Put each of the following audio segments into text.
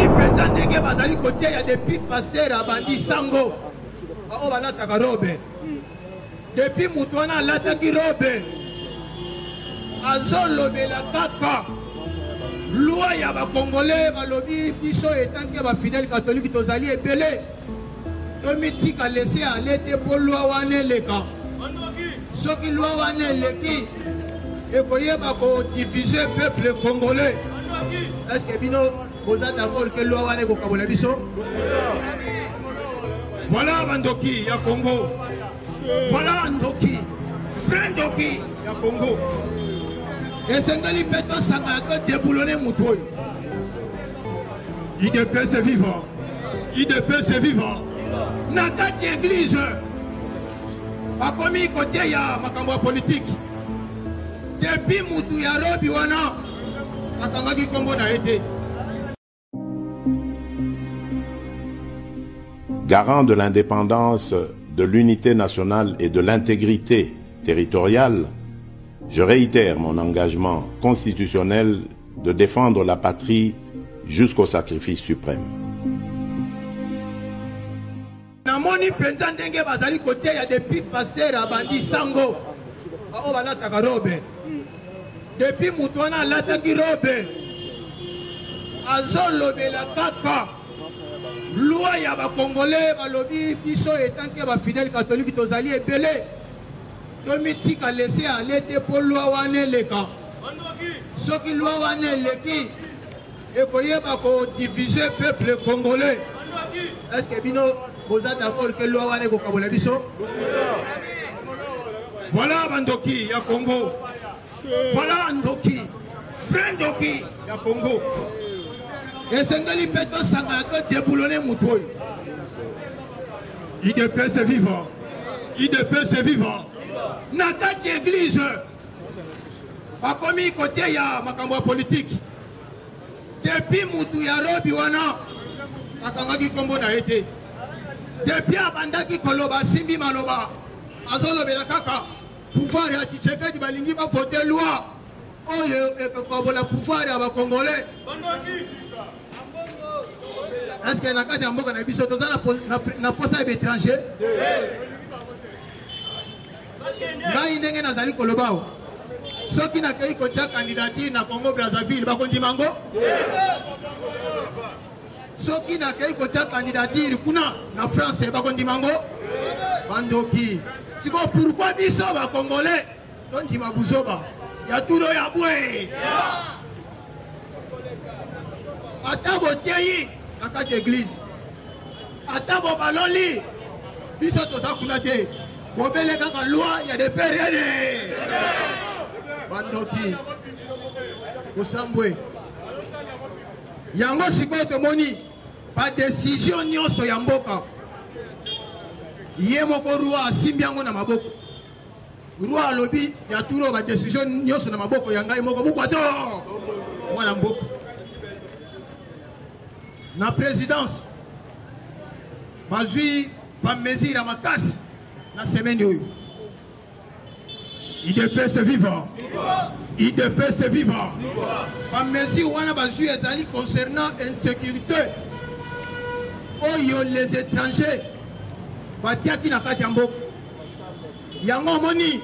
penza ndenge bazali kotia ya depuis pasteur abandi sango bao balataka robe depuis mutu wana alataki robe azolobela kaka loi ya bakongole balobi biso etanke bafidèle catholique tozali ebele tomitika lese ale te po loi wana eleka soki loi wana eleki ekoyeba kodivise peuple congolais. Est-ce que bino vous êtes d'accord que loi wana ekokabola biso? Voilà bandoki ya Congo, voilà ndoki frère ndoki ya Congo esengali mpe tosanga to déboulonner mutu oyo. IDPS est vivant, IDPS est vivant na kati église bakomi kote ya makambo ya politique depuis mutu ya robi wana akangaki kombo na ete. Garant de l'indépendance, de l'unité nationale et de l'intégrité territoriale, je réitère mon engagement constitutionnel de défendre la patrie jusqu'au sacrifice suprême. Namoni penza ndenge bazali kote ya depuis pasteur abandi sango bao balataka robe depuis mutu wana alataki robe azolobela kaka loi ya bakongole balobi biso etanke bafidèle catholique tozali ebele tomitika lese ale te po loi wana eleka soki loi wana eleki ekoyeba kodivise peuple congolais. Est-ce que bino vous êtes d'accord que loi wana ekokabola biso? Voilà bandoki ya Congo, voilà ndoki frère ndoki ya Congo esengali mpe tosanga to déboulonner mutu oyo. IDPS est vivant, IDPS est vivant na kati église bakomi kote ya makambo ya politique depuis mutu ya robi wana akangaki kombo na ete depuis abandaki koloba simbi maloba azolobela kaka pouvoir ya Tshisekedi balingi bavote loi oyo ekokabola pouvoir ya bakongolais. Est-ce que na kati ya mboka na biso toza na posa ya étranger? Ngai ndenge nazali koloba o soki nakei kotia candidature na Congo Brazzaville bakondima ngo, soki nakei kotia candidature kuna na France bakondima ngo bandoki. Siko pourquoi biso bakongolais tondima buzoba ya turo ya bwe ata botiei na kati église ata bobaloli biso toza kuna te bobele kaka loi ya de période bandoki kosambwe yango sikoyo tomoni ba décision nyonso ya mboka ye moko roi asimbi yango na maboko. Roi alobi ya turo ba décision nyonso na maboko ya ngai moko bukwato mwana mboka na présidence bazwi ba mesure makasi na semaine oyo. IDPS est vivant, IDPS est vivant ba mesure wana bazwi ezali concernant insécurité oyo les étrangers batiaki na kati ya mboka yango moni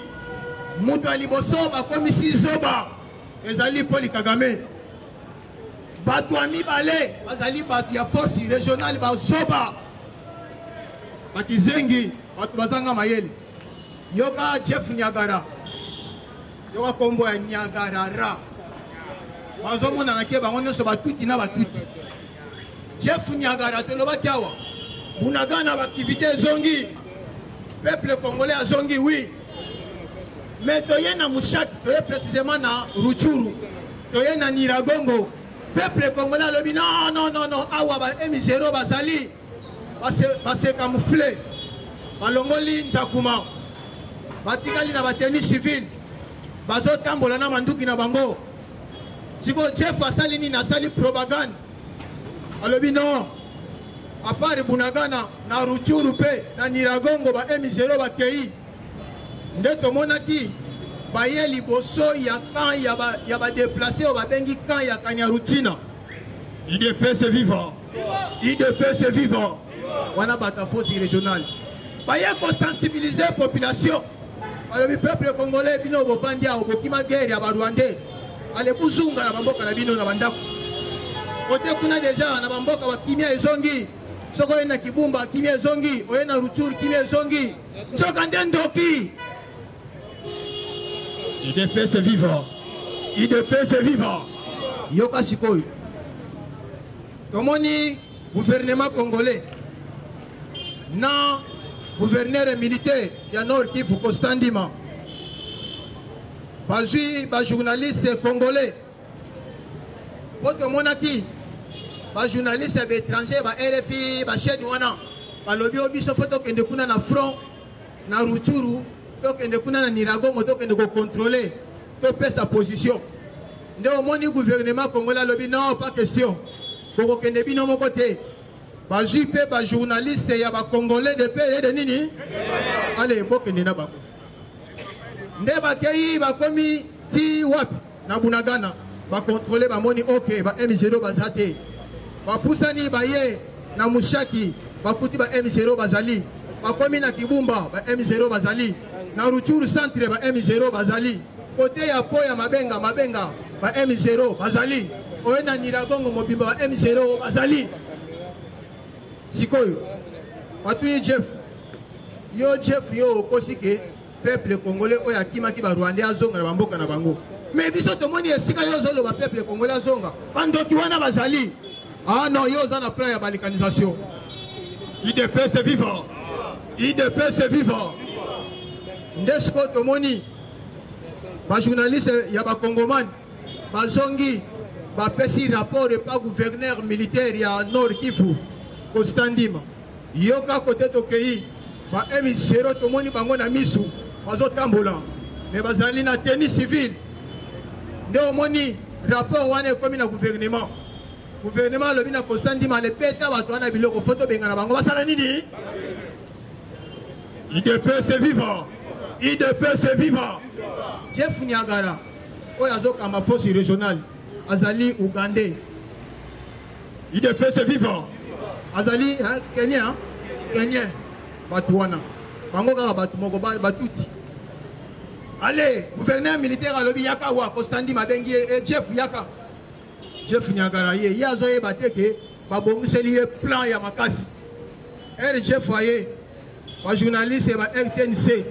mutu ya liboso bakomisi zoba ezali Paul Kagame bato ya mibale bazali bato ya force régionale bazoba bakizengi bato bazanga mayele yoka Jeff Nyagara yoka kombo ya Nyagarara bazomona na ke bango nyonso batuti na batuti. Jeff Nyagara tolobaki awa Bunagana l'activité zongi, peuple congolais a zongi, oui. Mais toye na Mouchak, toye précisément na Ruchuru, toye na Niragongo, peuple congolais a dit non, non, non, non, awa ba emisero bazali, parce camouflé, balongoli ntakuma, batikali na bateni civil, bazo tambola na manduki na bango. Siko chef asali ni nasali propagande, alobi non. À part Bunagana, na Ruchuru pe, na Niragongo ba emisero ba kei. Ndeto monaki, ba ye liboso ya kan ya ba déplacé o ba bengi kan ya Kanyarutina. IDPS vivant. IDPS vivant. Wana bata force régionale. Baye ko sensibiliser population. Le peuple congolais bino bobandia obokima guerre ya Rwandais. Ale kuzunga na bamboka na bino na bandako. Kote kuna deja na bamboka wa kimia ezongi. Soko ena Kibumba kimia ezongi, oyena Ruchuru kimia ezongi. Soka ndendoki. IDPS vivant. IDPS vivant. Yoka sikoyo. Tomoni gouvernement congolais. Non, gouverneur militaire ya Nord Kivu Kostandima. Bazui ba journaliste congolais. Votre monaki. Ba journaliste étranger ba RFI ba chaîne wana. Ba lobi obiso photo kende kuna na front na Ruchuru, to kende kuna na Niragongo to kende ko contrôler to pèse sa position. Nde omoni gouvernement congolais lobi non pas question. Boko kende bino moko te. Bazui pe ba journaliste ya ba congolais de paix de nini? Allez, moko kende na bako. Nde ba kei ba komi ti wapi na Bunagana ba contrôler ba moni OK ba M0 bazate. Ba pusani ba ye na Mushaki ba kuti ba M0 bazali. Ba komi na Kibumba ba M0 bazali. Na Ruchuru centre ba M0 bazali. Kote ya Poya mabenga ba M0 bazali. Oyena Niragongo mobimba ba M0 bazali. Sikoyo. Patuye Jeff. Yo Jeff yo kosike peuple congolais oya kimaki ba Rwandais azonga na bamboka na bango. Mais biso tomoni esika yo zolo ba peuple congolais azonga. Bandoki wana bazali. Ah non, yo zana plan ya balikanisation. IDPS vivant. IDPS vivant. Ndesko tomoni ba journaliste ya ba Congomani bazongi ba pesi rapport de pas gouverneur militaire ya Nord Kivu Kostandima. Yoka kote tokei ba M0 tomoni bango na misu bazo tambola. Mais bazali na tenue civile. Nde omoni rapport wana komi na gouvernement. Gouvernement lobi na Kostandima le peta bato wana biloko photo bengana bango basala nini? IDPS vivant. IDPS vivant. Jeff Niagara oyo azokamba force régionale azali Ougandais. IDPS vivant. Azali Kenya. Kenya bato wana bango kaka bato moko batuti. Allez, gouverneur militaire alobi yaka wa Kostandima bengi Jeff yaka. Jeff Niagara ye yazo ye bateke babongiseli ye plan ya makasi. Jeff aye ba journaliste ba RTNC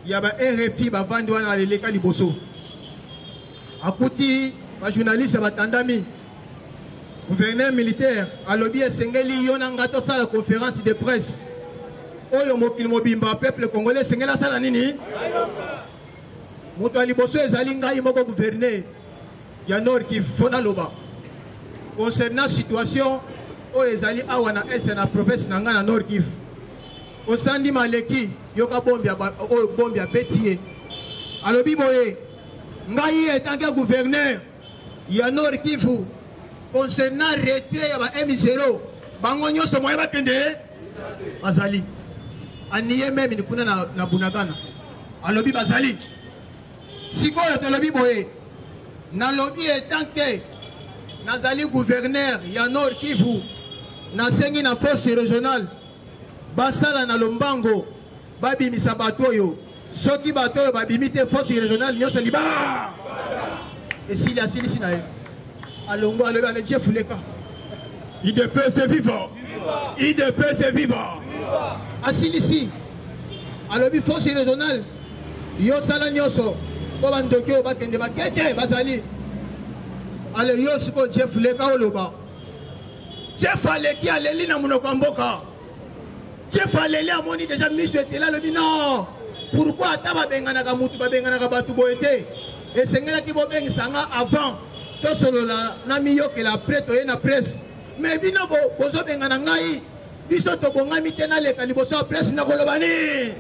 ya ba RFI ba vandi wana leleka liboso. Akuti ba journaliste batandami. Gouverneur militaire alobi esengeli yona ngato sala conférence de presse. Oyo mokili mobimba peuple congolais sengela sala nini? Moto liboso ezali ngai moko gouverneur ya Nord Kivu fona loba. Concernant situation oyo ezali awa na est na province na nga na Nord Kivu. Kostandima leki yoka bombia oyo bombia betie. Alobi boye ngai etanke gouverneur ya Nord Kivu concernant retrait ya ba M0 bango nyonso moye bakende bazali. Aniye même ni kuna na Bunagana. Alobi bazali. Sikoyo tolobi boye nalobi etanke nazali gouverneur ya Nord Kivu nasengi na force régionale basala na lombango babimisa bato oyo soki bato oyo babimi te force régionale nyonso liba esili asilisi na ye alongo alobi ane Jeff Leka IDPS vivant. IDPS vivant. Asilisi alobi force régionale yo sala nyonso po bandoki oyo bakende bakete bazali. Ale yo siko Jeff Leka oloba. Jeff aleki aleli na munoko mboka. Jeff aleli amoni déjà miso etela lobi non. Pourquoi ataba benganaka mutu babenganaka batu boete? Esengela ki bo bengisanga avant. To solo na miyoke la preto ye na presse. Mais bino bozo bengana ngai. Biso to bongami tena leka liboso presse na koloba ni.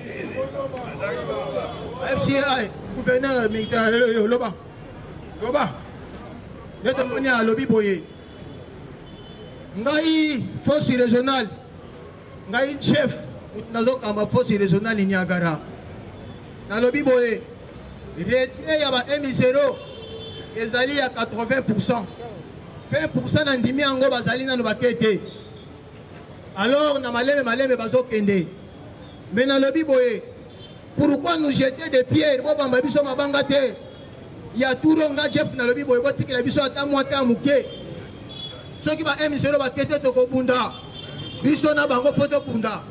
FCI gouverneur militaire loba. Loba. Nete mboni a lobi boye. Ngai force régionale. Ngai chef nazoka ma force régionale Niagara. Na lobi boye. Retrait ya ba M0 ezali ya 80%. 20% na ndimi yango bazali nano bakete. Alors na maleme bazokende. Mais na lobi boye, pourquoi nous jeter des pierres? Bo bamba biso mabanga te. Ya turonga chef na lobi boye botiki la biso ata mwata muke. Soki ba M0 bakete to ko bunda. Biso na bango poto bunda.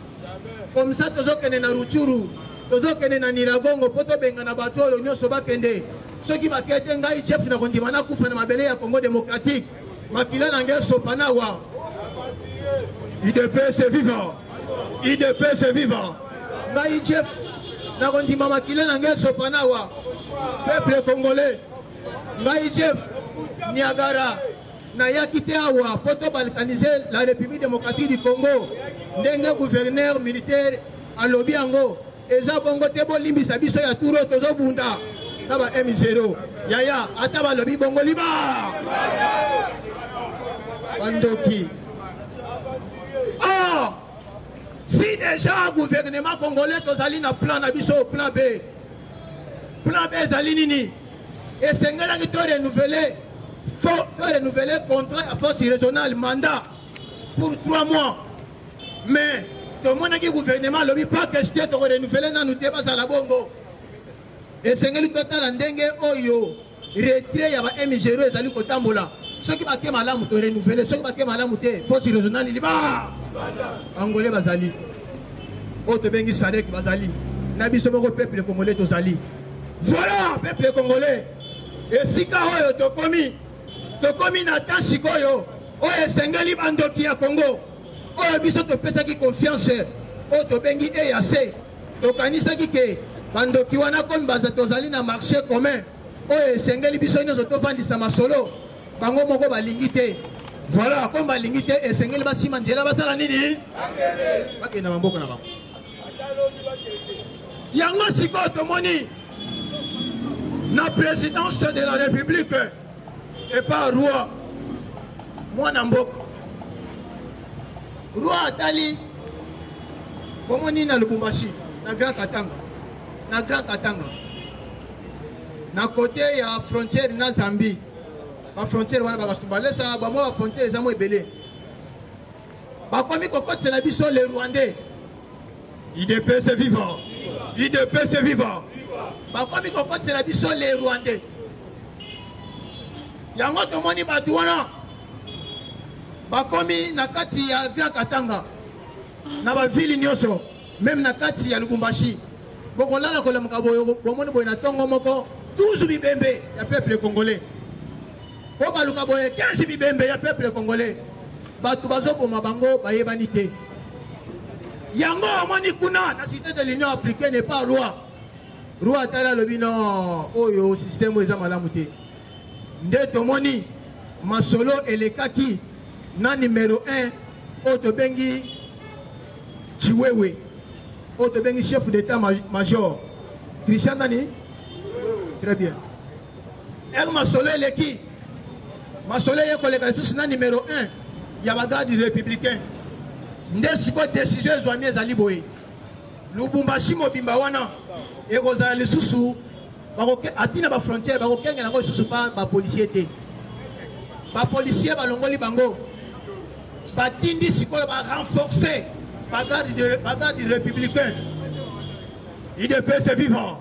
Comme ça tozokende na Ruchuru, tozokende na Niragongo poto benga na bato oyo nyoso bakende. Soki bakete ngai chef na kondima na kufa na mabele ya Congo démocratique. Makila na ngeso panawa. IDPS vivant. IDPS vivant. Ngai chef na kondima makila na ngeso panawa. Peuple congolais. Ngai chef Niagara na yakite awa poto balkaniser la République démocratique du Congo. Ndenge gouverneur militaire a lobby ango. Eza bongo tebo limbisa biso ya turo tozo bunda. Taba M0. Yaya ataba lobby bongo liba. Bandoki. Ah! Si déjà gouvernement congolais tozali na plan na biso plan B. Plan B zali nini? Et sengela ki to renouveler le contrat à force régionale mandat pour 3 mois. Mais tout le monde qui gouvernement lobby pas question de renouveler na nous débat à la bongo. Et sengeli total ndenge oyo retrait ya ba M0 ezali kotambola. Ceux qui baké malamu to renouveler, ceux qui baké malamu te force régionale liba. Angolais bazali. O te bengi Sadek bazali. Na biso moko peuple congolais tozali. Voilà peuple congolais. Et sika oyo tokomi na temps sikoyo oyo esengeli bandoki ya Congo oyo biso topesaki confiance oyo tobengi EAC tokanisaki ke bandoki wana komi baza tozali na marché commun oyo esengeli biso nyonso tovandisa masolo bango moko balingi te. Voilà komi balingi te esengeli basima nzela basala nini bakenda maboko na bango. Yango sikoyo tomoni la présidence de la République et pas roi. Moi Nambok. Roi Atali. Comment ni na Lubumbashi, na Grand Katanga. Na Grand Katanga. Na côté il y a frontière na Zambie. La frontière wana bakasumba lesa ba mo frontière za mo ebele. Ba komi kokoti c'est la biso les Rwandais. IDPS vivant. IDPS vivant. Bakomi kokoti na biso les Rwandais. Yango tomoni batu wana bakomi na kati ya Grand Katanga na ba ville nyonso même na kati ya Lubumbashi bokolala kolamuka boyo bomoni boyo na tongo moko 12 bibembe ya peuple congolais po baluka boyo 15 bibembe ya peuple congolais batu bazoboma bango bayebani te. Yango omoni kuna na cité de l'Union africaine n'est pas roi. Roi tala lobi non oyo système eza malamu te. Nde tomoni masolo elekaki na numéro 1 oyo tobengi Chiwewe oyo tobengi chef d'état major Christian Nani. Très bien. El masolo eleki masolo ye koleka lisusu na numéro 1 ya bagarde républicain. Nde siko décision ezwami ezali boye Lubumbashi mobimba wana ekozala lisusu atina ba frontière bakokenga nango lisusu pa ba policier te. Ba policier balongoli bango batindi sikoyo ba renforcer bagarde républicain. IDPS vivant.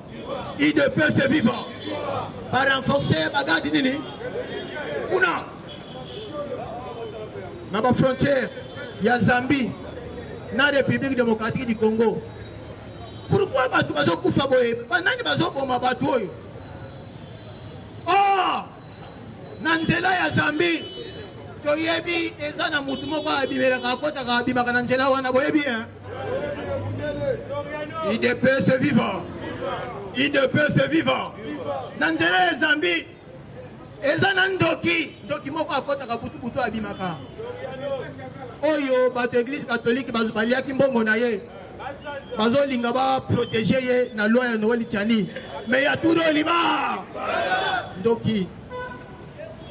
IDPS vivant. Ba renforcer bagarde nini kuna na ba frontière ya Zambie na République démocratique du Congo. Pourquoi batu bazokufa boye? Banani bazoboma batu oyo? Oh! Na nzela ya Zambie toyebi eza na mutu moko abimelaka akotaka abimaka na nzela wana boyebi hein? IDPS vivant. IDPS vivant. Na nzela ya Zambie eza na ndoki moko akotaka butu abimaka. Oyo bato église catholique bazobaliaki mbongo na ye. Bazolinga ba protéger ye na loi ya Noël Tiani. Mais ya turo liba. Ndoki.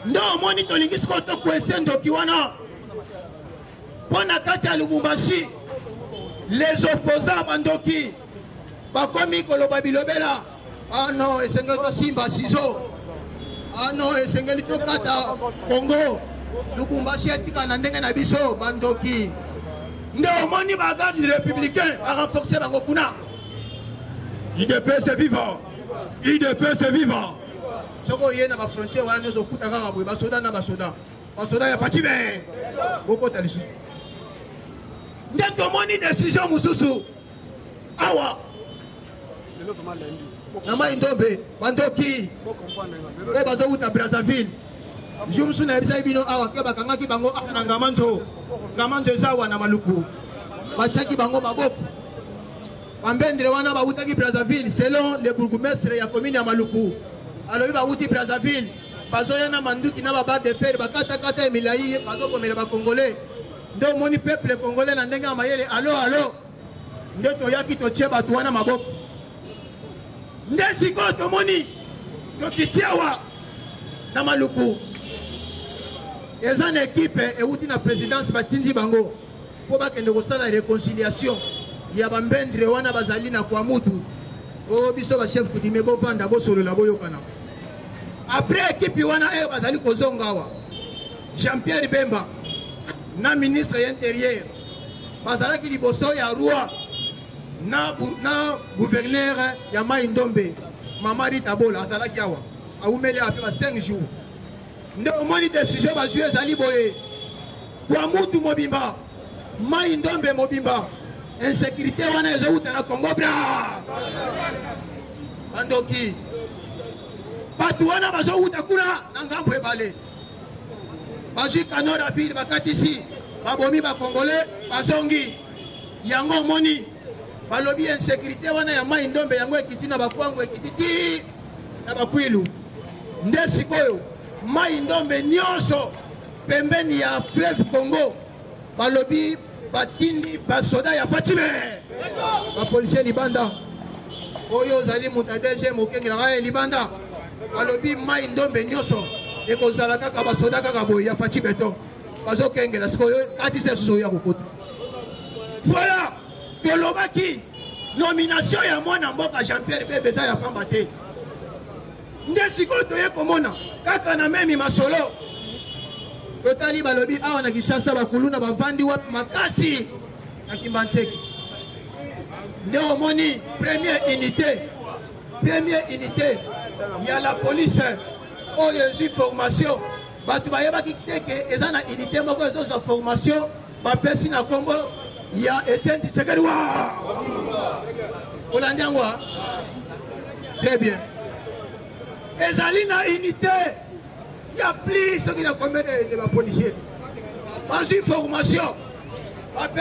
Ndo moni tolingi siko to kwese ndoki wana. Pona kati ya Lubumbashi. Les opposants bandoki. Bakomi koloba bilobela. Ah non, esengeli to simba sizo. Ah non, esengeli to kata Congo. Lubumbashi etika na ndenge na biso bandoki. Nde omoni ba garde républicain a renforcer bango kuna. IDPS est vivant. IDPS est vivant. Soko yena ba frontière wana nzo kutaka kabwe ba soda na ba soda. Ba soda ya patibe. Boko talisu. Nde tomoni décision mususu. Awa. Nama indombe bandoki. E bazo uta Brazzaville. Jumsu na bisa ibino awa ke bakanga ki bango na ngamanzo. Ngamanzo zawa na maluku. Bachaki bango mabofu. Bambendere wana ba uta ki Brazzaville selon le bourgmestre ya commune ya Maluku. Alors ba uti Brazzaville. Bazo yana manduki na ba de fer bakata kata milai bazo pomela ba congolais. Ndo moni peuple congolais na ndenge mayele allo. Ndo to yaki to tie batu wana maboko. Nde siko to moni to kitiawa na Maluku. Eza na équipe e uti na présidence batindi bango. Po ba kende ko sala réconciliation. Ya bambendre wana bazali na kwa mutu. O biso ba chef kudime bo vanda bo solo la boyo kana. Après équipe wana bazali kozonga wa. Jean-Pierre Bemba na ministre intérieur. Bazala ki liboso ya roi na gouverneur ya Mai-Ndombe. Mamari Tabola azala kiawa. Aumele ape ba 5 jours. Nde omoni décision ba jouer zali boye. Kwa mutu mobimba. Mai-Ndombe mobimba. Insécurité wana ezouta na Congo bra. Bandoki. Batu wana bazouta kuna na ngambo ebale. Baji kano rapide bakatisi. Babomi ba Congolais bazongi. Yango moni. Balobi insécurité wana ya Mai-Ndombe yango ekiti na bakwango ekiti na bakwilu. Nde sikoyo Mai-Ndombe nyonso pembeni ya fleuve Congo. Balobi batindi basoda ya Fatime ba policier libanda oyo zali mutadeje mokengela ga libanda alobi Mai-Ndombe nyoso ekozala kaka basoda kaka boya ya Fatime to bazo kengela sikoyo katise suzo ya kokota. Voilà tolobaki nomination ya mwana mboka Jean-Pierre Bemba ya pamba te nde sikoyo toye komona kaka na memi masolo. Totali balobi awa na Kishasa bakuluna bavandi wapi makasi na Kimbanteke. Nde omoni première unité ya la police oyo ezwi formation batu bayebaki teke eza na unité moko ezozwa formation bapesi na kombo ya Etienne Tshisekedi wa olandi yango très bien ezali na unité. Il y a plus de qui a combien de policiers. Dans une formation,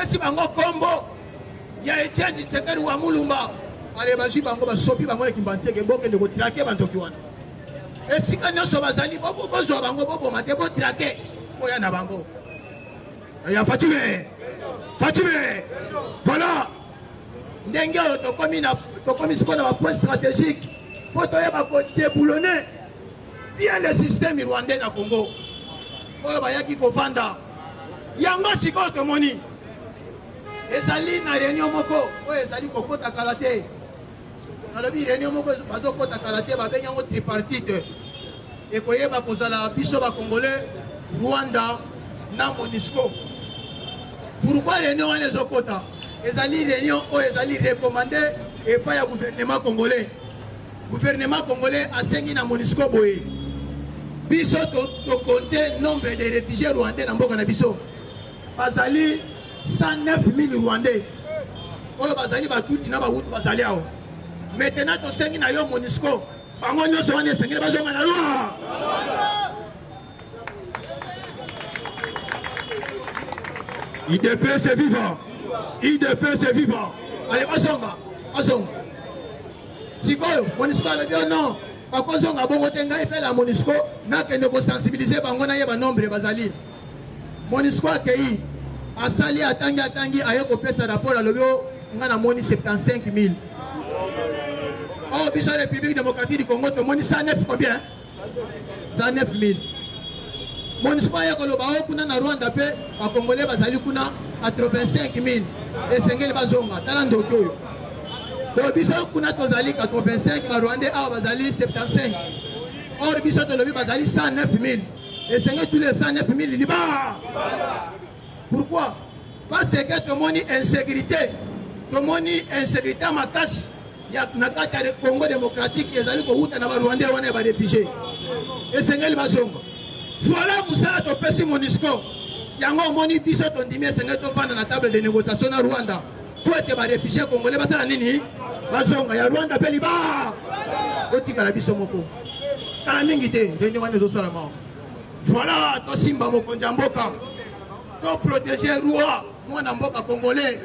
si bango combo, il y a Etienne Tshisekedi wa Mulumba. Allez, basi bango basopi bango le Kimbanteke ke boke de ko traquer bantoki wana. Et si quand so bazali bobo bozo bango bobo mate bo traquer oya na bango. Ya Fatime. Voilà. Ndenge to komi sikona ba point stratégique. Poto ya ba ko déboulonner. Bien le système rwandais na Congo. Oyo bayaki kovanda. Yango siko tomoni. Ezali na réunion moko, oyo ezali kokota kalate. Nalobi réunion moko bazo kota kalate ba benyango tripartite. Ekoyeba kozala biso ba Congolais, Rwanda na MONUSCO. Pourquoi réunion wana ezokota? Ezali réunion oyo ezali recommandé et pas ya gouvernement congolais. Gouvernement congolais asengi na MONUSCO boye. Biso to compter nombre de réfugiés rwandais na mboka na biso. Bazali 109 000 rwandais. Oyo bazali batuti na bawutu bazali awo. Maintenant to sengi na yo MONUSCO. Bango nyonso wana sengi bazonga na lwa. IDPS est vivant. IDPS est vivant. Allez bazonga. Sikoyo MONUSCO alobi non. Bakozonga bongo tenga ife la MONUSCO na kende ko sensibiliser bango na yeba nombre bazali. MONUSCO akei asali atangi aye ko pesa rapport alobi nga na moni 75 000. Oh biso République démocratique du Congo to moni 109 combien? 109 000. MONUSCO aye ko loba kuna na Rwanda pe ba Congolais bazali kuna 85 000. Esengeli bazonga tala ndoto. Donc, biso kuna tozali 85, ba Rwandais awa bazali 75. Or biso tolobi bazali 109 000. Et c'est tous les 109 000 Liban. Pourquoi? Parce que tout le monde est insécurité. Tout le monde est insécurité à ma casse. Il y a le Congo démocratique qui est allé au Rwanda, Rwandais, on est réfugiés. Et c'est le Bazongo. Voilà, vous savez, tu peux Monisco. Il y a un moni biso ton dimé, c'est un fan dans la table de négociation à Rwanda. Pour être réfugié congolais, parce que la nini, Bazongo, il y a Rwanda, Peliba. Oti Kalabiso Moko. Kalamingité, réunion des autres salamans. Voilà, to Simba Mokonja Mboka. To protéger Roi, moi Mboka congolais.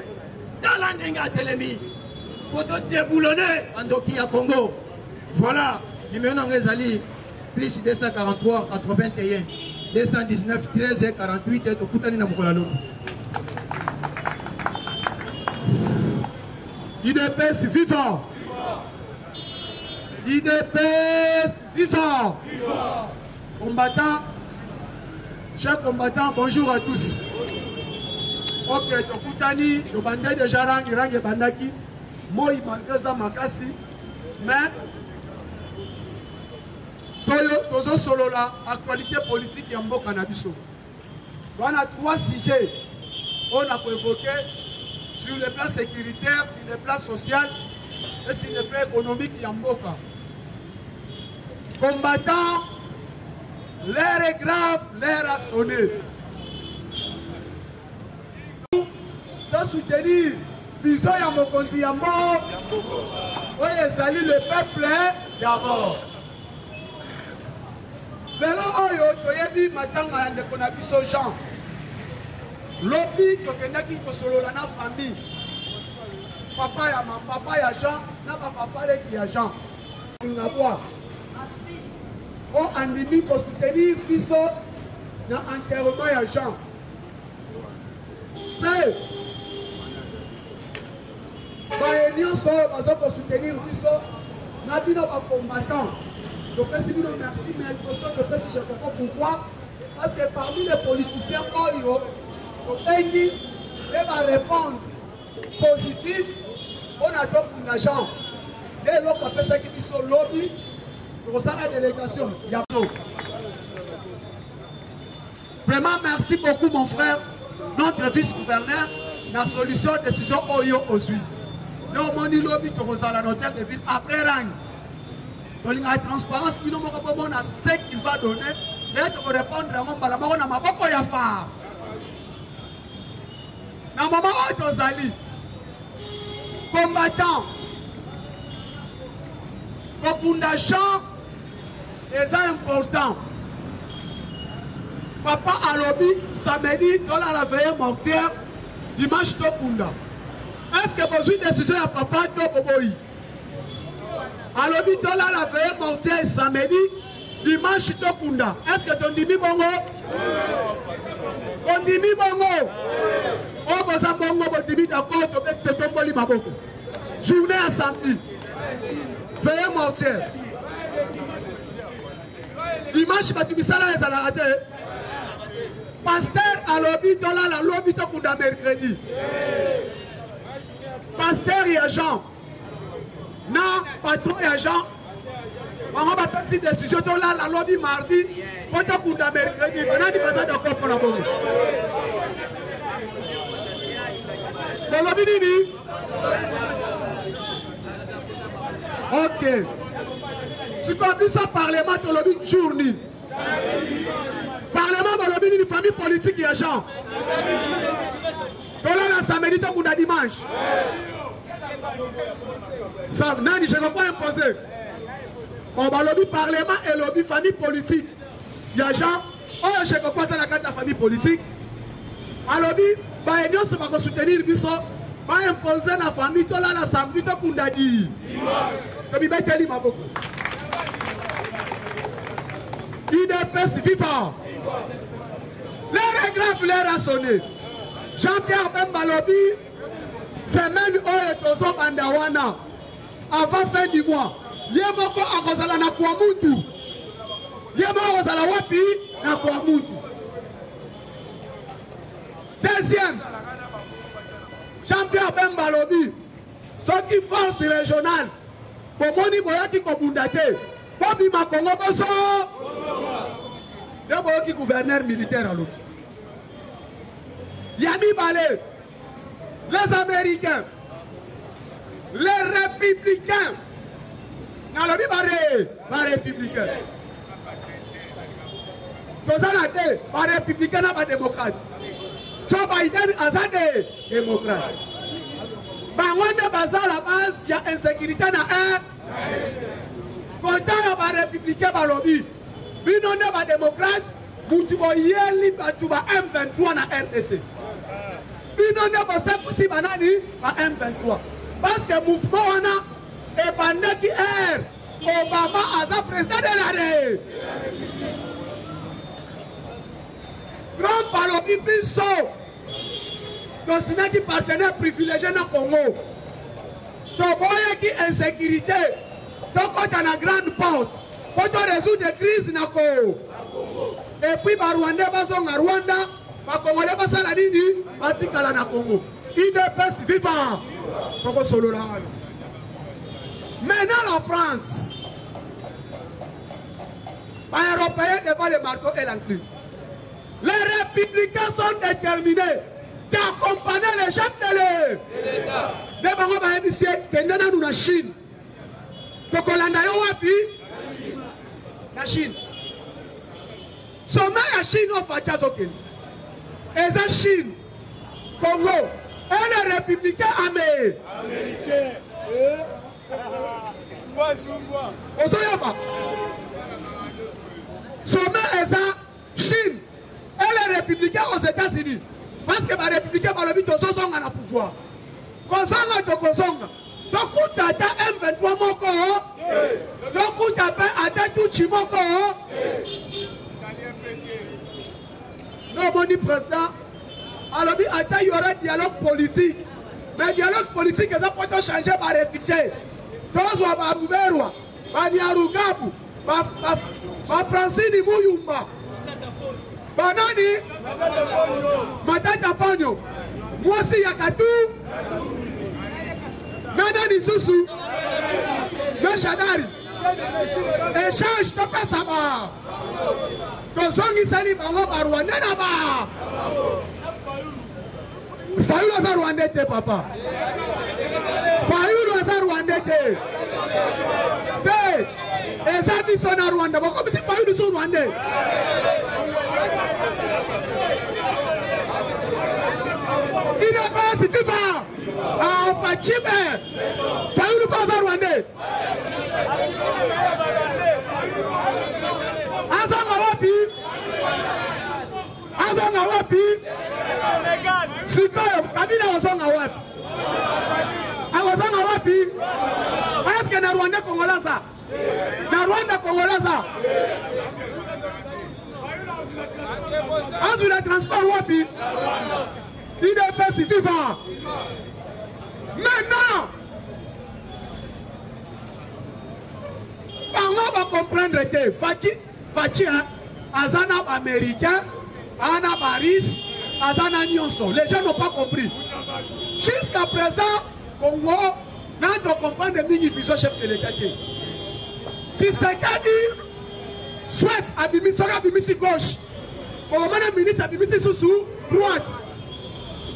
Dans la Nenga Telemi. Pour te déboulonner en Doki à Congo. Voilà, numéro Nangezali, plus 243 81 219 13 48 et Tokutani Namukolalo. IDPS vivant. IDPS vivant. Combattants, chers combattants, bonjour à tous. Ok, Tokutani, le bandit de Jarang, Irang et Bandaki. Moi, il makasi, mais tozo solo la actualité politique ya mboka na biso. On a 3 sujets on a évoqué sur les plans sécuritaires, sur les plans social et sur les plans économiques ya mboka. Combattants, l'air est grave, l'air a sonné. De soutenir vision ya mokonzi ya mort, oyo ezali le peuple d'abord. Lelo oyo toyebi matanga ya ndeko na biso Jean. Lobi tokendaki kosolola na famille. Papa ya Jean, na papa leki ya Jean. Ngabwa. O andimi ko soutenir biso na enterrement ya Jean. Mais nyonso bazoko soutenir biso na bino ba combattant. Donc merci bino merci mais je pense je comprends pourquoi parce que parmi les politiciens oyo opengi et va répondre positif on a donc un agent dès lors qu'on fait ça qui biso lobby pour ça la délégation yato. Vraiment merci beaucoup mon frère notre vice-gouverneur la solution décision oyo aujourd'hui. Donc, on dit lobby que vous allez à l'hôtel de ville après rang. Donc, la transparence, nous avons ce qu'il va donner. Mais tu vas répondre à mon balama, on a ma boko ya fa. Dans le moment où tu allais, combattant, population, c'est important. Papa a lobby, samedi, dans la veille mortière, dimanche, Tokunda. Est-ce que vous avez décision à papa Tokoboyi? Alors, dit la veille mortière samedi, dimanche Tokunda. Est-ce que ton dimi bongo? Ton dimi bongo? Oh, vous avez bongo, vous dimi d'accord, tu peux te tomber maboko. Journée à samedi. Veille mortière. Dimanche, tu me sala les alarades. Pasteur à lobby, la lobby Tokunda mercredi. Pasteur et agent, non, patron et agent, on va faire cette décision là, la lobby mardi, pour te couper mercredi, on a dit pas ça d'accord pour la bonne. Le lobby nini? Ok. Si tu as dit ça, parlement, tu lobby journée. Parlement, tu lobby une famille politique et agent. Tu l'as la samedi, tu as dimanche. Ça, non, je ne vais pas imposer. On va lobby parlement et lobby famille politique. Il y a gens, oh, je ne vais pas la carte de la famille politique. Alors, bah, nous sommes pas soutenir, pas imposer la famille, tu l'as la samedi, tu as dit. Comme il va te dire, beaucoup. IDPS vivant. L'air est grave, l'air a sonné. Jean-Pierre Bemba lobby. Semaine Oyo Bandawana avant fin du mois. Yemoko akozala na kwa mutu. Yemoko akozala wapi na kwa mutu. Deuxième, Jean-Pierre Bemba lobby. Ceux qui force régionale. Pour moni boyaki kobundate. Bobi makongo boso. D'abord qui gouverneur militaire à l'autre. Yami Balé, les Américains, les républicains, n'allons pas républicains. Tozanate, pas républicain, pas démocrate. Joe Biden a des démocrates. Bangwanda Baza à la base, il y a insécurité dans un. Quand il y a des républicains, pas lobby. Bino ne pas démocrate, Moutibo Yeli Batuba M23 dans RDC. Bino ne pas Sepousi Banani à M23. Parce que mouvement on a et pendant qui est Obama a sa président de l'arrêt. Trump a lobby Bisso. Donc c'est un partenaire privilégié dans le Congo. Donc il y a qui insécurité. Donc on a une grande porte. Pour résoudre des crises dans le Congo. Et puis les Rwandais vont à Rwanda. Les Congolais vont à la Nini. Ils vont à Congo. IDPS vivant. Congo solo là. Maintenant la France. Les Européens devant le marteau et l'enclume. Les républicains sont déterminés d'accompagner les chefs de l'État. Des bango va initier tendana nous la Chine. Donc on a wapi la Chine. Sommet la Chine au Fachazokin. Et la Chine, Congo, et les républicains américains. Osoyoba. Sommet et la Chine. Et les républicains aux États-Unis. Parce que les républicains vont le vite au Zozonga na pouvoir. Kozonga to Kozonga. Donc on tata M23 moko. Donc on tape ata Tuchi moko. Non, mon président. Alors il y aura dialogue politique. Mais dialogue politique, ça peut changer par réfugiés. Tous va Babuberwa, Baniarugabu, Francine Mouyumba. Banani, Matata Pagno, Mwasi Yakatu, Nanani Susu, Meshadari, échange de Passaba, Tozongi Sali Bango Barwanda Naba, Fayou Laza Rwandete, papa, Fayou Laza Rwandete, et ça dit son à Rwanda, comme si Fayou Laza Rwandete. Il n'est pas si tu vas à Fachime, Fayou le Bazar Rwandais. Azanga wapi, Super, Kabila Azanga wapi, Azanga wapi, est-ce que na Rwanda Congolasa, na Rwanda Congolasa, Azou le transport wapi. Il est pas si vivant. Maintenant, on va comprendre que Fachi, Azana américain, Anna Paris, Azana Nyonso. Les gens n'ont pas compris. Jusqu'à présent, Congo n'a pas compris de mini-vision chef de l'État. Tshisekedi souhaite Abimisi gauche. Pour le ministre Abimisi sous droite.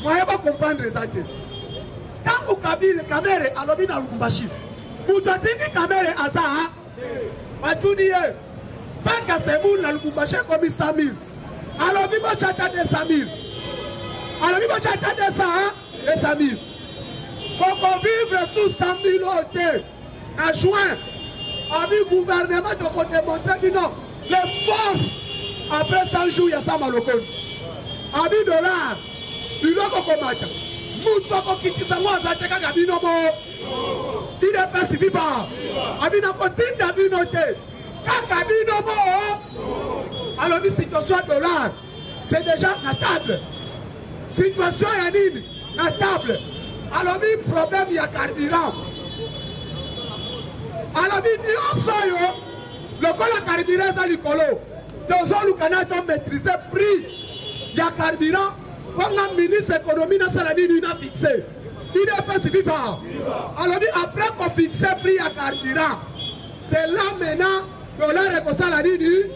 Moi, je ne vais pas comprendre ça. Quand vous avez le caméra à l'objet de Lubumbashi, vous avez dit caméra à ça, vous avez 5 à 7 000 à Lubumbashi comme 100 000. Alors, vous avez attendu 100 000. Alors, vous avez attendu 100 000. Pour qu'on vive sous 100 000 hôtels, en juin, avec le gouvernement, de démontrer que non, les forces, après 100 jours, il y a ça malocone. Avec $. Il est pas si vivant. Alors, la situation $, c'est déjà la table. Situation Yanine, la table. Alors, le problème, il y a carburant. Alors, le carburant, c'est le colo. Dans le Canada, on maîtrise le prix. Il y a carburant. Quand le ministre de l'économie n'a pas fixé, il n'est pas si vivant. Alors, après qu'on fixe le prix à carburant, c'est là maintenant que l'on a réconcilié la ligne.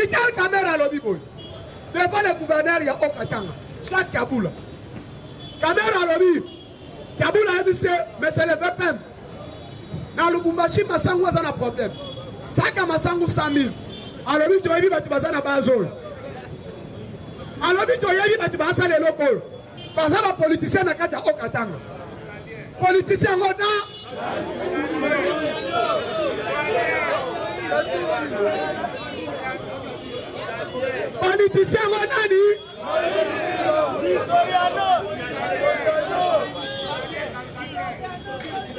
Vital Caméra lobby boy. Devant le gouverneur, il y a Okatanga. Chaque Kaboul. Caméra lobby. Kaboul a dit mais c'est le VPM. Dans le Bumbashi, Massango a un problème. Saka Massango 100 000. Alors, tu as vu que tu vas à Bazol. Alors, tu as vu que tu vas à les locaux. Parce que les politiciens n'ont qu'à Okatanga. Politiciens, on a. Politiciens, on a dit.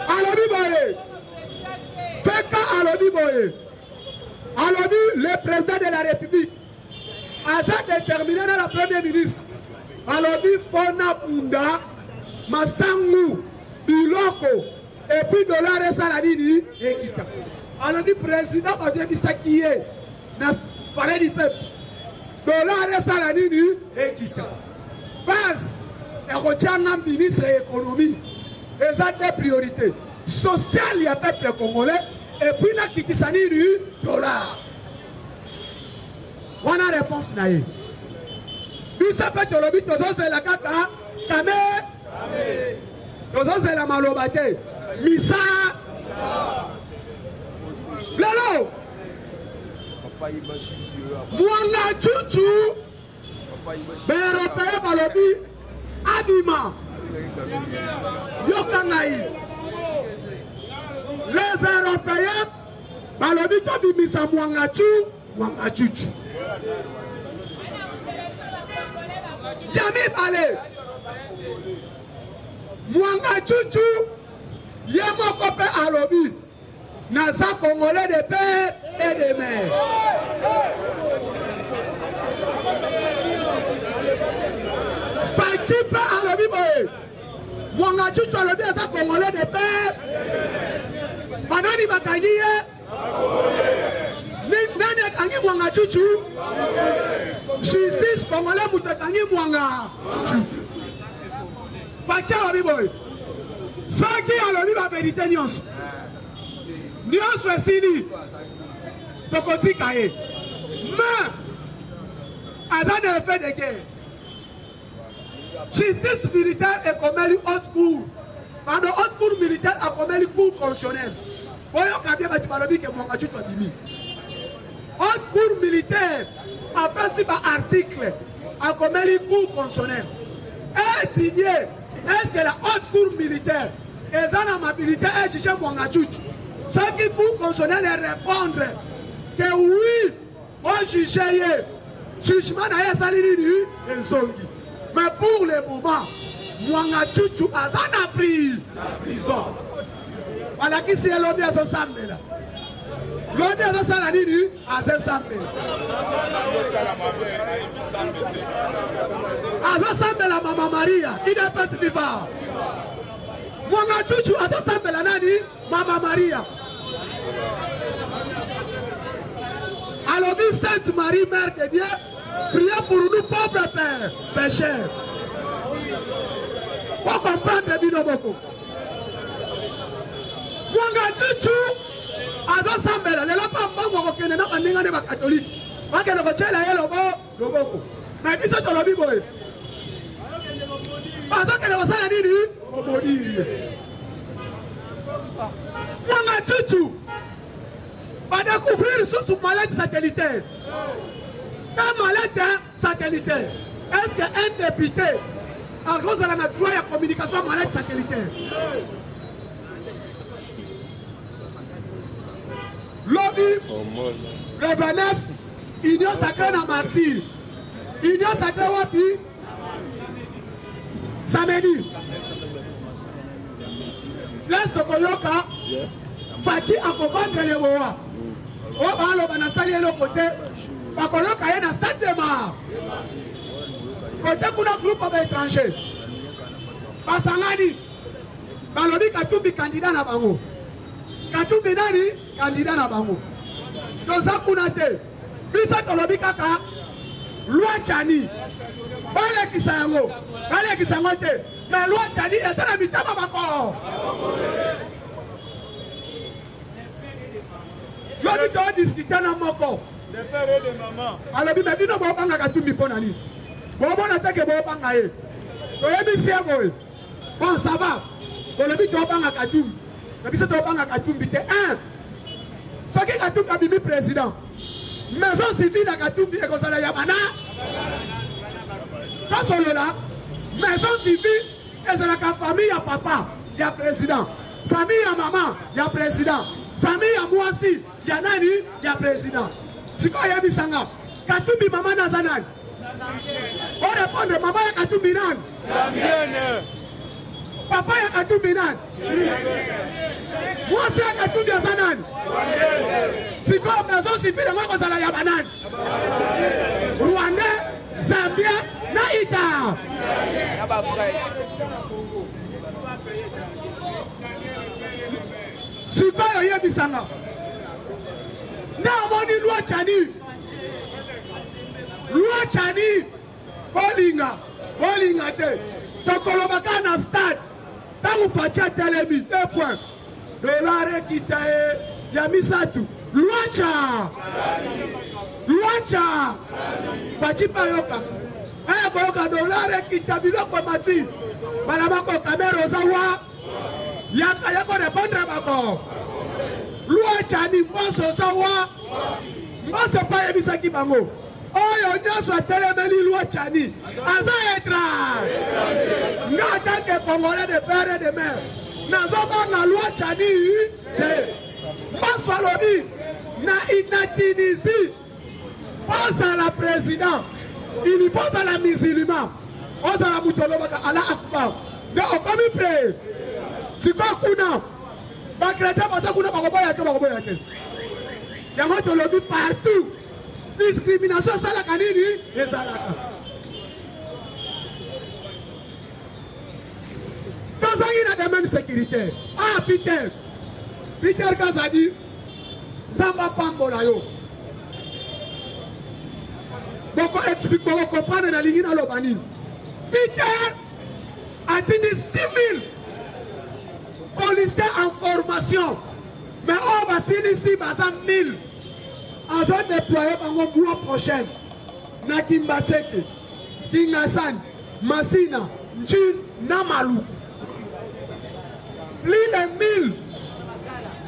Alobi Boye. Fait qu'à Alobi Boye. Alobi, le président de la République, a déterminé dans la première ministre. Alobi Fona Punda, Massangu, Biloko, et puis Dollar Saladini, et Kita. Alobi président Odé Bissakiye, n'a parlé du peuple. Dollar Saladini, et Kita. Base, et Rochanga, ministre de l'économie. Et ça, des priorités. Sociales, il y a peuple congolais. Et puis, la Kitisani du dollar. On a réponse. Nous savons que le but de la Kaka, Kame, de la Malobate, Misa, Lalo, Mwanga Chuchu, Béropé Balobi, Abima. Yokangaï. Les Européens, Balobi Tabimisa Mwangachu, Mwangachuchu. Jamais balé. Mwangachuchu, Yemo Kopé Alobi. Nasa Congolais de père et de mère. Fachipa Alobi Boye. Mwangachuchu Alobi Nasa Congolais de père. Banani Bakangiye. Nani Akangi Mwangachuchu. Justice Congolais Mutakangi Mwangachuchu. Facha Alobi Boye. Saki Alobi ba vérité nyonso. Nyonso esili. Tokoti kaye. Mais Azan a fait de guerre. Justice militaire est comme une haute cour. Pendant haute cour militaire a comme une cour constitutionnelle. Voyons qu'à bien Balobi que Mwangachuchu a dit. Haute cour militaire a passé par article a comme une cour constitutionnelle. Est-ce que la haute cour militaire est en amabilité et chercher Mwangachuchu? Ce qui cour constitutionnelle est répondre que oui, on juge jugement n'a salini et zongi. Mais pour le moment, Mwangachuchu a pris la prison. Voilà qui c'est l'homme à son samedi là. L'homme à son salini à son samedi. À son samedi la Maman Maria, il n'est pas suffisant. Mwangachuchu à son samedi la nani, Maman Maria. Alors dit Sainte Marie, Mère de Dieu, priez pour nous pauvres pères, pécheurs. Pour comprendre Binoboko. Mwangachuchu, Azo Sambela, les lopins bango qui ne n'ont pas de catholique. Pas que le rocher là est le boko. Mais qui sont dans le biboy? Parce que le rocher a dit, on peut dire. Mwangachuchu va découvrir sous malade satellitaire. Un malade satellitaire. Est-ce qu'un député, à cause de la droit à la communication malade satellitaire? Lobby, le 29, Union sacrée dans Martyr. Union sacrée Wapi, samedi. L'Est Koyoka, Fati a vendre les Moa. On va le banasali le côté. Bakoyoka est dans stade de mar. Côté pour un groupe étranger. Basangani, Balobi Katumbi candidat na bango. Katumbi nani candidat na bango. Doza kunate. Bisa Tolobi Kaka, Loi Chani. Bale Kisango. Bale Kisangote. Mais Loi Chani est un habitant Bako. L'homme doit discuter dans Moko. de père et de maman. Alors, mais bino bo banga Katumbi ponani. Bo bona teke bo banga e. To yebi siago e. Bon, ça va. Bon, le but to banga Katumbi. Le but to banga Katumbi te un. Ce qui Katumbi a bimi président. Maison civile à Katumbi et Kozala Yabana. Quand on est là, maison civile et c'est la famille à papa, il y a président. Famille à maman, il y a président. Famille à moi aussi, il y a nani, il y a président. Si quoi il y a Bissanga, Katumbi maman Nazanan. On répond de maman à Katumbi Nan. Papa à Katumbi Nan. Moi aussi à Katumbi Nazanan. Si quoi maison civile et moi Kozala Yabanan. Rwanda, Zambia, Naïta. Super Oye Bissanga. Namoni loi Chani. Loi Chani. Bolinga te. Tokolobaka na stade. Tangu facha telemi. 2 points. Dolare kitae. Yamisatu. Luacha. Fachipa yoka. Boyoka dolare kitabilo kwa mati. Balamako kamero zawa. Yako répondre bako. Luacha ni mboso zawa. Mboso pa yebisa kibango. Oyo nyoso atelemeli luacha ni. Aza etra. Nga tanke Congolais de père et de mère. Nazoba na luacha ni. Mboso alobi. Na Tunisie. Pense à la président. Il faut à la musulman. On a la moutolobaka à la akbar. Mais on comme prêt. Si quoi kuna. Ba chrétien parce que kuna bakoboya ke. Yango to lobi partout. Discrimination ça la kanini et ça la. Quand ça y a des domaines sécuritaires. Ah Peter Kazadi. Samba Pambola yo. Boko explique, boko comprendre dans l'ingine à l'Obani. Peter a signé 6 000 policiers en formation. Mais on va signer ici, 1000. On va déployer pendant le mois prochain. Nakimbateke, Kingasan, Masina, Njin, Namalu. Plus de 1000.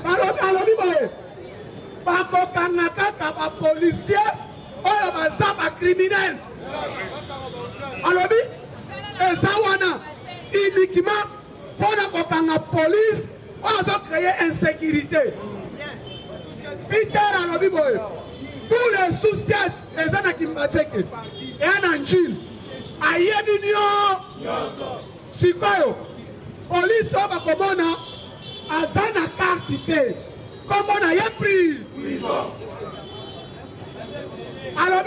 Alors, Bako Kanaka, ba policier, oyo bazaba criminel. Alors, et ça wana uniquement pour la police, on a créé insécurité. Peter alobi boy, tous les sous-sièges, les gens qui m'attaquent, et un angile, aïe d'union, si quoi, police va comme on a zana carte. Comment on a y pris? Alors,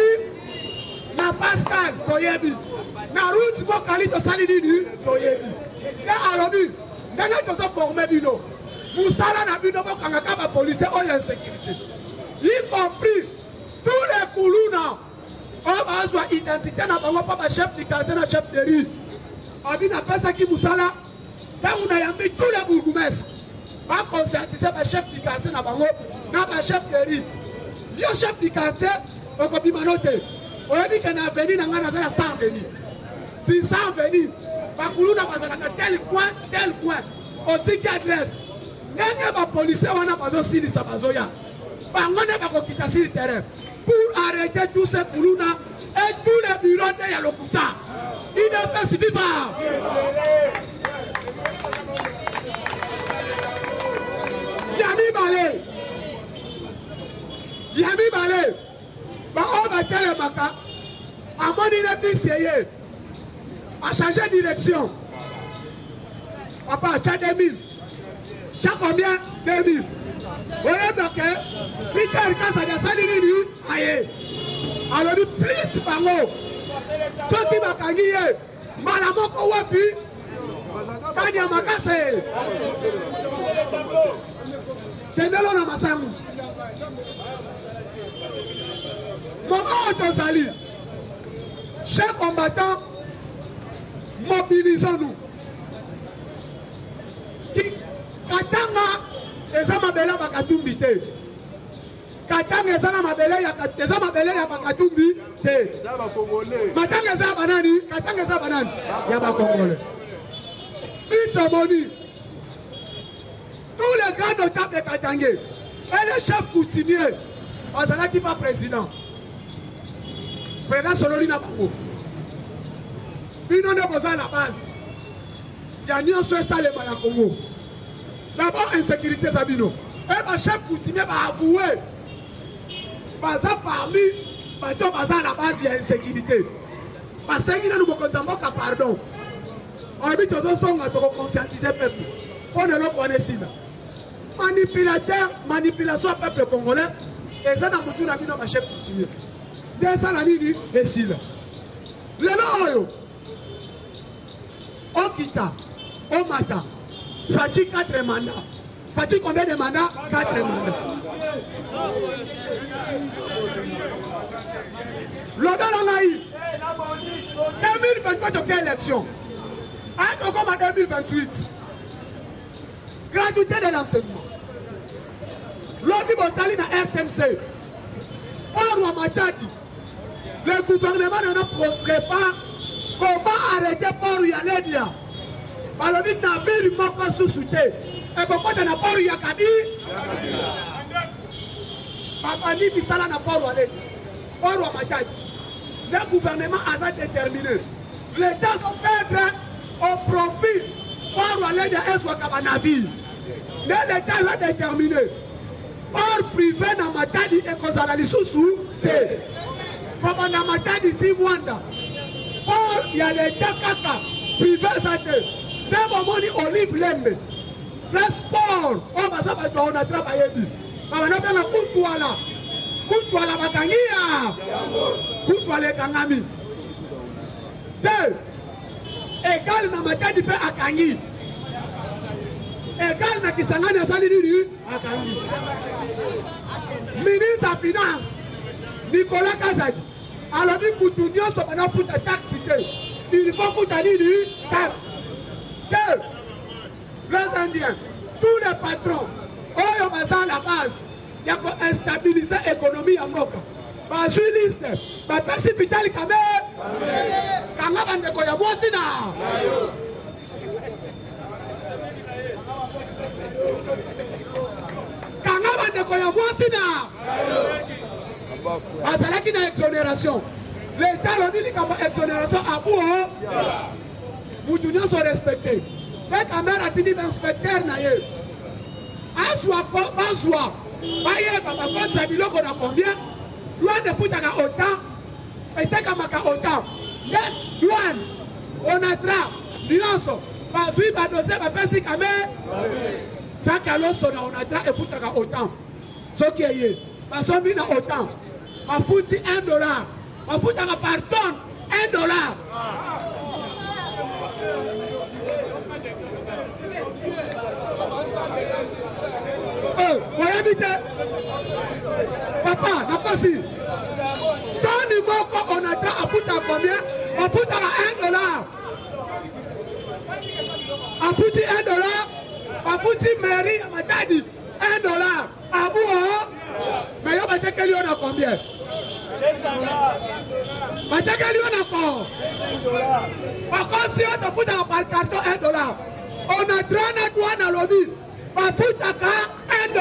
na Pascal, Koyebi, na route Mokalito Salidini, Koyebi. Alors, nous avons formé Bino. Moussala na Bino, Kangaka, police, ou insécurité. Y compris tous les Koulouna. On va avoir identité, n'a pas chef de quartier, chef de rue. On dit n'a pas ça qui Moussala. Là, on a mis tous les bourgmestres. Pas conscientiser le chef du quartier na bango, na ba chef de rue. Yo chef du quartier, on copie manote. On dit que na venu na ngana za 100 venu. Si 100 venu, ba kulu na bazana tel coin. On dit qu'adresse. Nenge ba policier wana bazo sili sa bazoya. Bango ne ba ko kita sur le terrain pour arrêter tous ces kuluna et tous les bureaux de Yalokuta. Il ne peut suffire pas. Yami Balé, bah on va faire le maca, à mon idée à changer de direction. Papa, tu as 2000. Tu as combien? 2000. Vous voyez bloqué? Peter Kasa de Salini, aïe. Alors, plus bango. Ceux qui m'ont gagné, Malamoko Wapi, Kanya Makase. Kendelo na masangu. Maman Otozali, chers combattants, mobilisons-nous. Katanga, les Amabela Bakatumbite. matanga ezana mabele ya kateza mabele ya bakatumbi te matanga za banani katanga za banani ya bakongole Itamoni tous les grands notables de Katangé et les chefs coutumiers bazalaki pas président Sololina Bango bino nde boza na base ya nyonso esalema na Congo d'abord insécurité za bino et bachef coutumier baavoué baza parmi bato baza na base ya insécurité basengi nanu bokonzi ya mboka pardon oyebi tozosonga tokoconscientiser peuple mpo na eloko wana esila manipulation ya peuple congolais eza na mutu na bino bachef coutumier nde esala nini esila lelo oyo okita omata faci 4 mandats faci combien de mandats 4 mandats lodala ngai 2023 toke élection comme en 2028 gratuité de l'enseignement lobby botali na RTNC Orwa Matadi le gouvernement ne prépare comment arrêter port ya Ledia balobi navire moko susu te ekokota na port ya Kadi babandi bisala na port ya Ledia Orwa Matadi le gouvernement a déterminé l'État se perdre au profit port ya Ledia eswaka navire mais l'État a déterminé port privé na Matadi ekozala lisusu te papa na Matadi ti Mwanda port ya l'État kaka privé eza te nde bomoni Olive Lembe place port oyo baza bato ya ONATRA bayebi babana benga kutwala bakangi ya kutwala ekangami te ekali na Matadi mpe akangi egal na Kisangani asali nini akangi ministre ya finance Nicolas Kazadi alobi mutu nyonso banafuta taxe te il faut futa nini taxe te les Indiens tous les patrons oyo baza la base ya koinstabiliser économie ya mboka bazwi liste bapesi vitali kabe kanga bandeko ya mwasi na kanga bandeko ya mwasi na azalaki na exonération l'État lobi likambo exonération abuo mutu nyonso respecté mpe kamera atindi bainspecteur na ye bazwa bayeba bakonisa biloko na combien douane efutaka autant etekamaka autant nde douane ONATRA nyonso bazwi badosie bapesi kame saka loso na ONATRA efutaka autant soki eye basombi na autant bafuti $1 bafutaka par tonne $1 oyebi te papa nakosi toni moko ONATRA afuta combien bafutaka $1 afuti $1 bafuti mairie ya Matadi $1 abuo mais yo batekeli yo na combien batekeli yo na ko bakosi yo tofutaka par carton $1 ONATRA na douane alobi bafutaka $1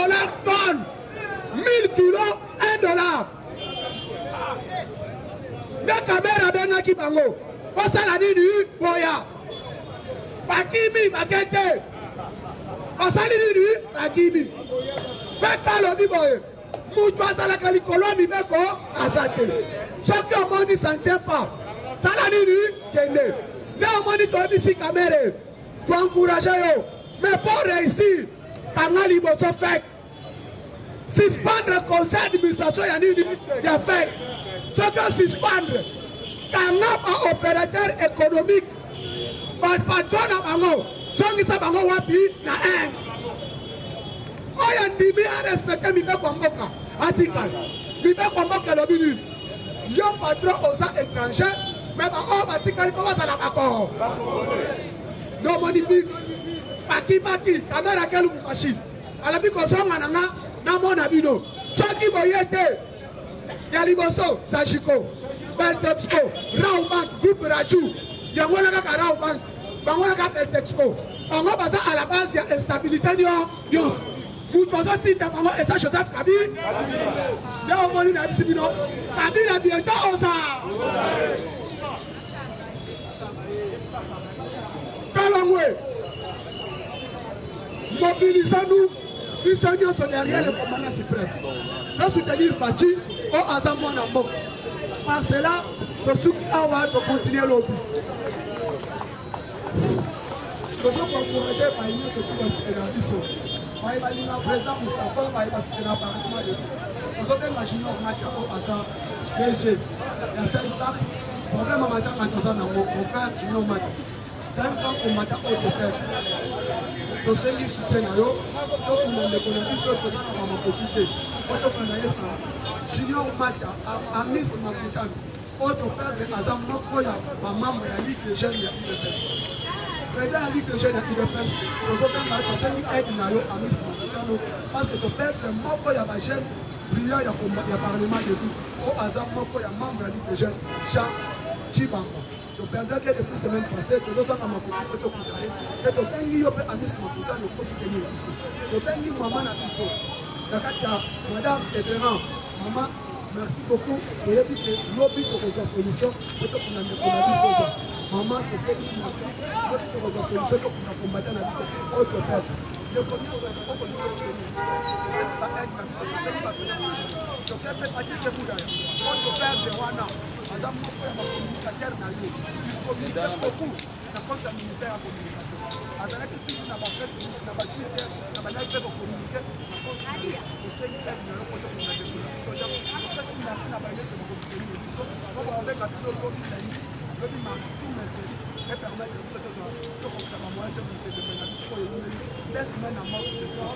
tonne 1000 kilos $1 nde kamera bengaki bango kosala nini boya bakimi bakete basali nini bakimi feka alobi boye mutu azalaka likolo mibeko aza te soki omoni ça ne tient pas sala nini kende nde omoni toyebisi kamere toencourage yo mais pour réussir kanga liboso fek suspendre conseil d'administration ya nini ya fek soki osuspendre kanga baopérateur économique bapatron na bango songisa bango wapi na Inde oyo ndimi arespecte mibeko ya mboka atikala mibeko ya mboka elobi nini yo patron oza étranger mais baoyo batikali mpo bazala bakoro nomoni bit bakibaki kamera keluku mashine alobi kozonga na nga namona bino Soki Boyete, Yaliboso, Sachiko, Beltexco, Raubank, Groupe Raju, Yangolaka Raubank, Bangolaka Beltexco. On va passer à la base de l'instabilité de Dios. Vous pensez que c'est un ça Joseph Kabila? Là, on va dire Kabila bientôt au ça. Kalangwe, mobilisons-nous. Nous sommes derrière le commandant suprême. Nous soutenir Fachi au Azamouan Nambo. Par cela, pour ceux qui ont continuer l'objet. Nous sommes encouragés par une autre qui va soutenir la mission. Le président Mustafa va soutenir la parlement de nous sommes imaginés au match au hasard. DG, il y a 5 sacs. Problème à matin, mon frère Junior Mat. 5 ans au matin au frère. Nous sommes livres soutien à eux. Donc, on a des connaissances sur le président de ma copité. Junior Mat a mis ma putain. Autre frère de Azam Mokoya, ma maman et la Ligue des jeunes de l'IDPS. Président de la Ligue des jeunes de l'IDPS, nous sommes dans la aide à mis ma putain. Parce que le père de Mokoya va jeune. Brillant, il y a parlement de tout. Au hasard, il y a membre de la Ligue des jeunes, Jean Chibango. Le perdant qui est depuis la semaine passée, que nous avons ma petite photo pour aller. Et le pengi, il y a un mis ma putain, le poste de l'île. Le pengi, maman a dit ça. Madame Eberan, maman, merci beaucoup. Et puis, lobby pour la solution, c'est qu'on a dit ça. Maman, c'est ce qui m'a fait. Lobby pour la solution, c'est qu'on a combattu la vie. Autre père. Le premier, c'est qu'on laisse même à mort, c'est quoi?